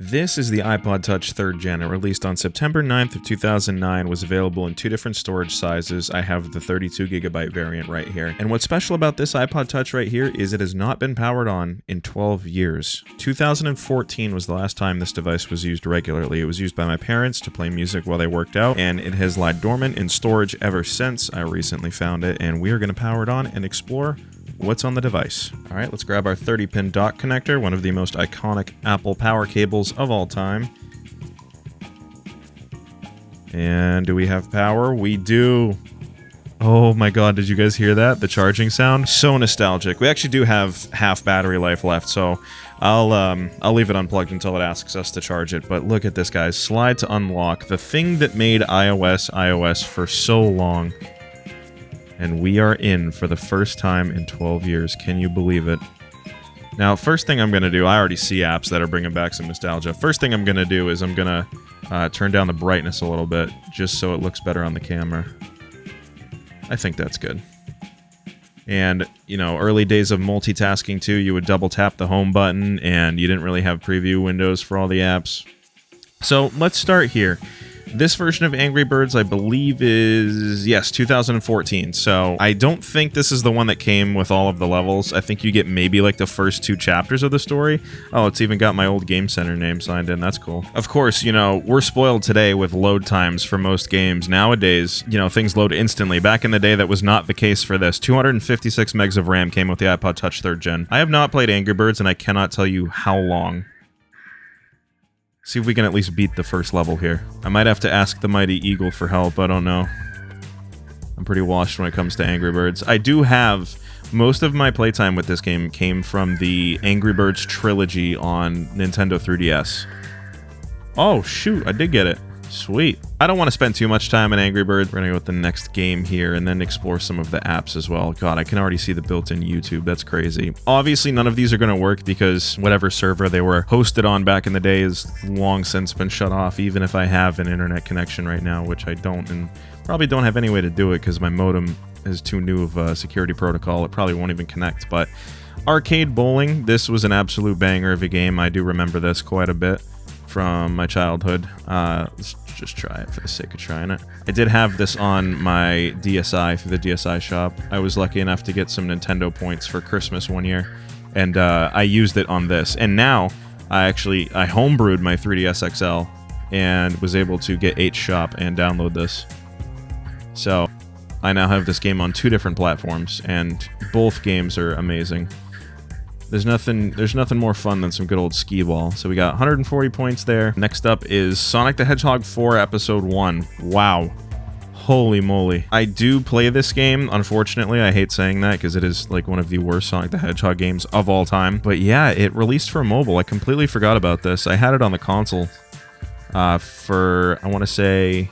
This is the iPod Touch 3rd Gen. It released on September 9th of 2009, was available in two different storage sizes. I have the 32GB variant right here. And what's special about this iPod Touch right here is it has not been powered on in 12 years. 2014 was the last time this device was used regularly. It was used by my parents to play music while they worked out, and it has lied dormant in storage ever since. I recently found it, and we are going to power it on and explore what's on the device. All right, let's grab our 30-pin dock connector, one of the most iconic Apple power cables of all time. And do we have power? We do. Oh my god, did you guys hear that? The charging sound? So nostalgic. We actually do have half battery life left, so I'll leave it unplugged until it asks us to charge it. But look at this, guys. Slide to unlock. The thing that made iOS for so long. And we are in for the first time in 12 years. Can you believe it? Now, first thing I'm going to do, I already see apps that are bringing back some nostalgia. First thing I'm going to do is I'm going to turn down the brightness a little bit, just so it looks better on the camera. I think that's good. And, you know, early days of multitasking too, you would double tap the home button, and you didn't really have preview windows for all the apps. So, let's start here. This version of Angry Birds, I believe, is, yes, 2014. So I don't think this is the one that came with all of the levels. I think you get maybe like the first 2 chapters of the story. Oh, it's even got my old Game Center name signed in. That's cool. Of course, you know, we're spoiled today with load times for most games. Nowadays, you know, things load instantly. Back in the day, that was not the case for this. 256 megs of RAM came with the iPod Touch 3rd Gen. I have not played Angry Birds, and I cannot tell you how long. See if we can at least beat the first level here. I might have to ask the mighty eagle for help, I don't know. I'm pretty washed when it comes to Angry Birds. I do have... Most of my playtime with this game came from the Angry Birds trilogy on Nintendo 3DS. Oh, shoot, I did get it. Sweet. I don't want to spend too much time in Angry Birds. We're gonna go with the next game here and then explore some of the apps as well. God, I can already see the built-in YouTube. That's crazy. Obviously, none of these are gonna work because whatever server they were hosted on back in the day has long since been shut off, even if I have an internet connection right now, which I don't, and probably don't have any way to do it because my modem is too new of a security protocol. It probably won't even connect, but Arcade Bowling, this was an absolute banger of a game. I do remember this quite a bit from my childhood. Let's just try it for the sake of trying it. I did have this on my DSi through the DSi shop. I was lucky enough to get some Nintendo points for Christmas one year, and I used it on this. And now, I homebrewed my 3DS XL and was able to get HShop and download this. So, I now have this game on 2 different platforms, and both games are amazing. There's nothing more fun than some good old skee ball. So we got 140 points there. Next up is Sonic the Hedgehog 4 Episode 1. Wow. Holy moly. I do play this game, unfortunately. I hate saying that because it is like one of the worst Sonic the Hedgehog games of all time. But yeah, it released for mobile. I completely forgot about this. I had it on the console for, I want to say,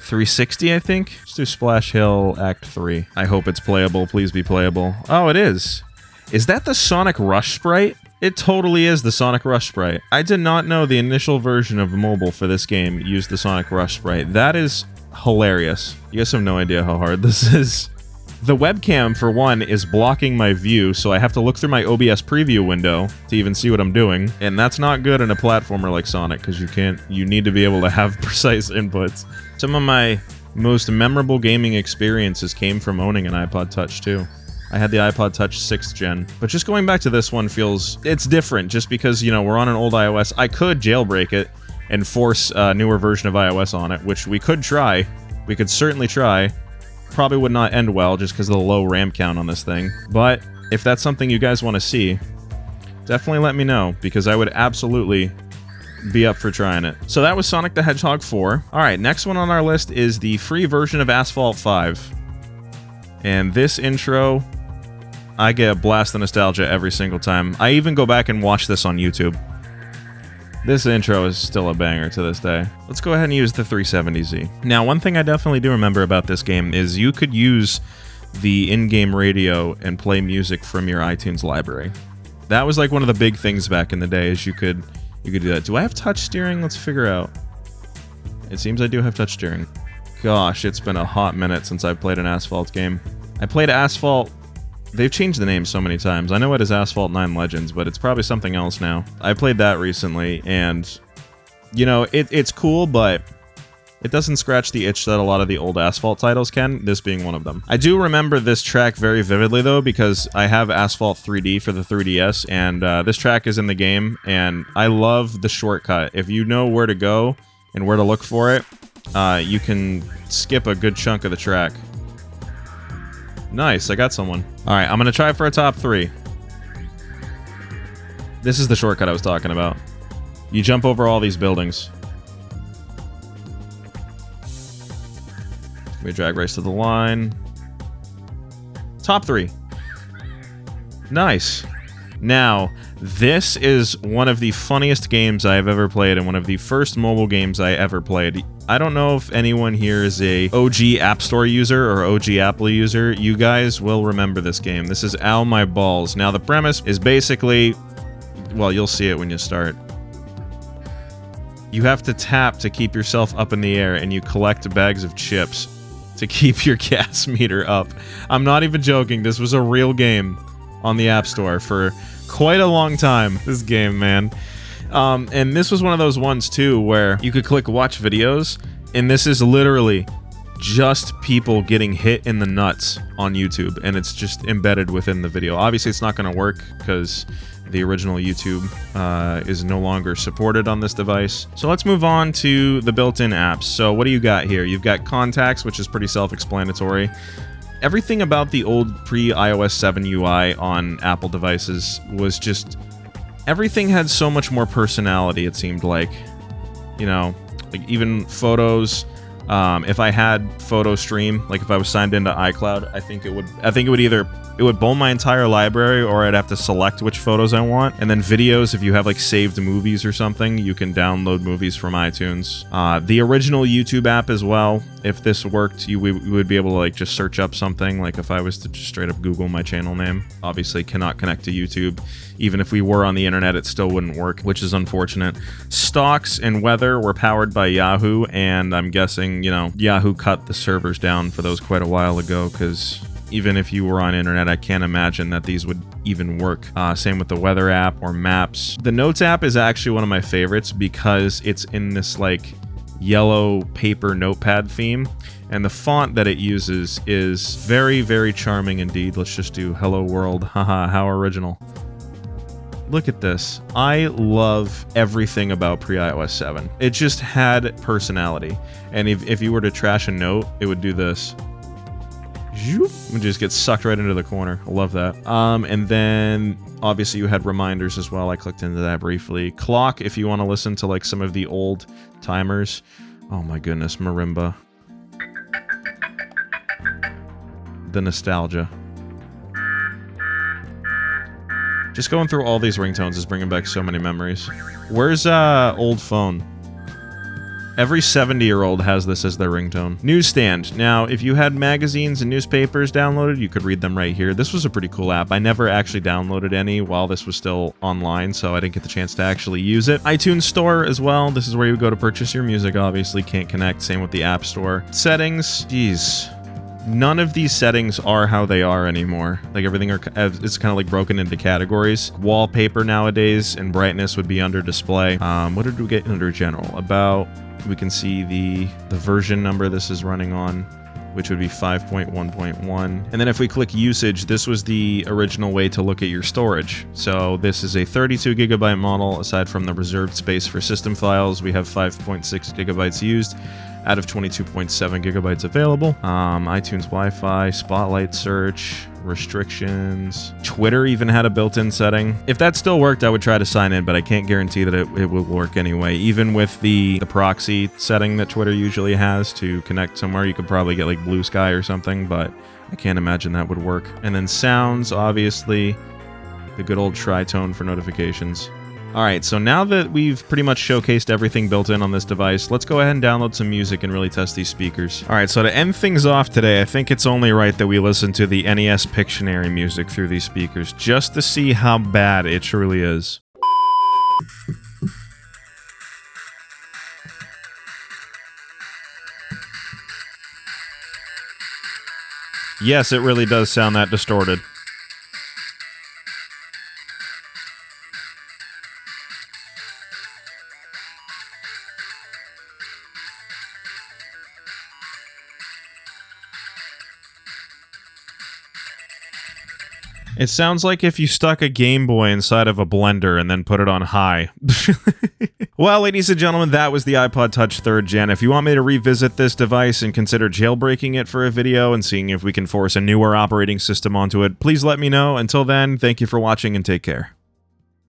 360, I think. Let's do Splash Hill Act 3. I hope it's playable. Please be playable. Oh, it is. Is that the Sonic Rush sprite? It totally is the Sonic Rush sprite. I did not know the initial version of mobile for this game used the Sonic Rush sprite. That is hilarious. You guys have no idea how hard this is. The webcam, for one, is blocking my view, so I have to look through my OBS preview window to even see what I'm doing. And that's not good in a platformer like Sonic, because you need to be able to have precise inputs. Some of my most memorable gaming experiences came from owning an iPod Touch, too. I had the iPod Touch 6th Gen, but just going back to this one it's different just because, you know, we're on an old iOS. I could jailbreak it and force a newer version of iOS on it, which we could try. We could certainly try. Probably would not end well just because of the low RAM count on this thing. But if that's something you guys want to see, definitely let me know because I would absolutely be up for trying it. So that was Sonic the Hedgehog 4. Alright, next one on our list is the free version of Asphalt 5. And this intro, I get a blast of nostalgia every single time. I even go back and watch this on YouTube. This intro is still a banger to this day. Let's go ahead and use the 370Z. Now, one thing I definitely do remember about this game is you could use the in-game radio and play music from your iTunes library. That was like one of the big things back in the day, is you could do that. Do I have touch steering? Let's figure out. It seems I do have touch steering. Gosh, it's been a hot minute since I played an Asphalt game. I played Asphalt They've changed the name so many times. I know it is Asphalt 9 Legends, but it's probably something else now. I played that recently, and, you know, it's cool, but it doesn't scratch the itch that a lot of the old Asphalt titles can, this being one of them. I do remember this track very vividly, though, because I have Asphalt 3D for the 3DS, and this track is in the game, and I love the shortcut. If you know where to go and where to look for it, you can skip a good chunk of the track. Nice, I got someone. Alright, I'm gonna try for a top 3. This is the shortcut I was talking about. You jump over all these buildings. We drag race to the line. Top 3. Nice. Now, this is one of the funniest games I have ever played and one of the first mobile games I ever played. I don't know if anyone here is a OG App Store user or OG Apple user. You guys will remember this game. This is Ow My Balls. Now, the premise is basically, well, you'll see it when you start. You have to tap to keep yourself up in the air, and you collect bags of chips to keep your gas meter up. I'm not even joking. This was a real game on the App Store for quite a long time. This game, man. And this was one of those ones, too, where you could click watch videos, and this is literally just people getting hit in the nuts on YouTube, and it's just embedded within the video. Obviously, it's not going to work, because the original YouTube is no longer supported on this device. So let's move on to the built-in apps. So what do you got here? You've got Contacts, which is pretty self-explanatory. Everything about the old pre-iOS 7 UI on Apple devices was just... everything had so much more personality, it seemed like. You know, like even photos. If I had Photo Stream, like if I was signed into iCloud, I think it would either... it would bowl my entire library, or I'd have to select which photos I want. And then videos, if you have like saved movies or something, you can download movies from iTunes. The original YouTube app as well, if this worked, you would be able to like just search up something. Like if I was to just straight up Google my channel name, obviously cannot connect to YouTube. Even if we were on the internet, it still wouldn't work, which is unfortunate. Stocks and weather were powered by Yahoo, and I'm guessing, you know, Yahoo cut the servers down for those quite a while ago, because even if you were on internet, I can't imagine that these would even work. Same with the weather app or maps. The Notes app is actually one of my favorites because it's in this like yellow paper notepad theme, and the font that it uses is very, very charming indeed. Let's just do Hello World. Haha, how original. Look at this. I love everything about pre-iOS 7. It just had personality. And if you were to trash a note, it would do this. And just get sucked right into the corner. I love that. And then obviously you had reminders as well. I clicked into that briefly. Clock, if you want to listen to like some of the old timers. Oh my goodness, marimba. The nostalgia. Just going through all these ringtones is bringing back so many memories. Where's old phone? Every 70-year-old has this as their ringtone. Newsstand. Now, if you had magazines and newspapers downloaded, you could read them right here. This was a pretty cool app. I never actually downloaded any while this was still online, so I didn't get the chance to actually use it. iTunes Store as well. This is where you go to purchase your music, obviously. Can't connect. Same with the App Store. Settings. Jeez. None of these settings are how they are anymore. Like everything it's kind of like broken into categories. Wallpaper nowadays and brightness would be under display. What did we get under general? About, we can see the version number this is running on, which would be 5.1.1. And then if we click usage, this was the original way to look at your storage. So this is a 32 gigabyte model. Aside from the reserved space for system files, we have 5.6 gigabytes used out of 22.7 gigabytes available. iTunes Wi-Fi, Spotlight search, restrictions. Twitter even had a built-in setting. If that still worked, I would try to sign in, but I can't guarantee that it will work anyway. Even with the proxy setting that Twitter usually has to connect somewhere, you could probably get like Blue Sky or something, but I can't imagine that would work. And then sounds, obviously, the good old tritone for notifications. Alright, so now that we've pretty much showcased everything built in on this device, let's go ahead and download some music and really test these speakers. Alright, so to end things off today, I think it's only right that we listen to the NES Pictionary music through these speakers, just to see how bad it truly is. Yes, it really does sound that distorted. It sounds like if you stuck a Game Boy inside of a blender and then put it on high. Well, ladies and gentlemen, that was the iPod Touch 3rd Gen. If you want me to revisit this device and consider jailbreaking it for a video and seeing if we can force a newer operating system onto it, please let me know. Until then, thank you for watching and take care.